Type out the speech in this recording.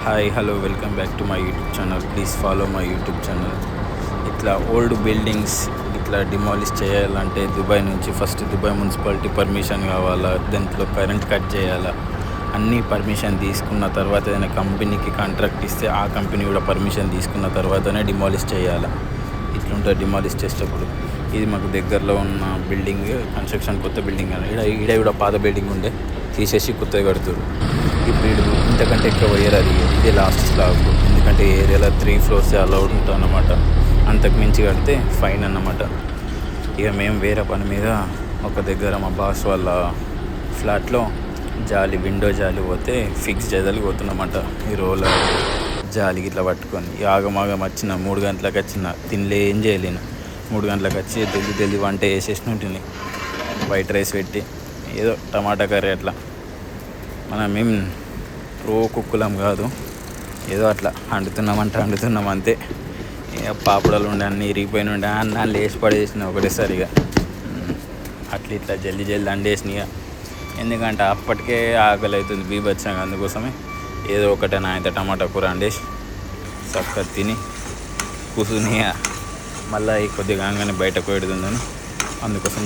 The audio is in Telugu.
Hi hello welcome back to my YouTube channel. Please follow my YouTube channel. ఇట్లా ఓల్డ్ బిల్డింగ్స్ ఇట్లా డిమాలిష్ చేయాలంటే దుబాయ్ నుంచి ఫస్ట్ దుబాయ్ మున్సిపాలిటీ పర్మిషన్ కావాలా, దాంట్లో కరెంట్ కట్ చేయాలా, అన్నీ పర్మిషన్ తీసుకున్న తర్వాత ఏదైనా కంపెనీకి కాంట్రాక్ట్ ఇస్తే ఆ కంపెనీ కూడా పర్మిషన్ తీసుకున్న తర్వాతనే డిమాలిష్ చేయాలా. ఇట్లుంటుంది డిమాలిష్ చేసేటప్పుడు. ఇది మాకు దగ్గరలో ఉన్న బిల్డింగ్, కన్స్ట్రక్షన్ కొత్త బిల్డింగ్ అని ఈడ కూడా పాత బిల్డింగ్ ఉండే తీసేసి కొత్తగా కడుతున్నారు. ఇప్పుడు ఇంతకంటే ఎక్కువ పోయారు, అది ఇదే లాస్ట్ స్లాబ్. ఎందుకంటే ఏరియాలో 3 floors అలౌడ్ ఉంటుంది అన్నమాట. అంతకు మించి కడితే ఫైన్ అన్నమాట. ఇక మేము వేరే పని మీద ఒక దగ్గర మా బాస్ వాళ్ళ ఫ్లాట్లో విండో జాలి పోతే ఫిక్స్ చేయదలికి పోతున్నమాట. ఈ రోలర్ జాలికి ఇట్లా పట్టుకొని ఆగమాగం వచ్చిన 3 గంటలకు వచ్చిన తినలే, ఏం చేయలేను. 3 గంటలకు వచ్చి తెలిసి వంట వేసేసి ఉంటుంది. వైట్ రైస్ పెట్టి ఏదో టమాటా కర్రీ అట్లా. మనం ప్రో కుక్కులం కాదు, ఏదో అట్లా వండుతున్నాం అంతే. ఇక పాపడాలు ఉండే అన్నీ ఇరిగిపోయిన ఉండే అన్నాళ్ళు వేసి పడేసిన ఒకటేసారిగా అట్లా ఇట్లా జల్దీ అండేసినాయి. ఎందుకంటే అప్పటికే ఆకలి అవుతుంది బీభత్సంగా. అందుకోసమే ఏదో ఒకటే అయితే టమాటా కూర అండేసి చక్కగా తిని కూర్చుని మళ్ళీ కొద్దిగా కాగానే బయటకు పెడుతుందని అందుకోసం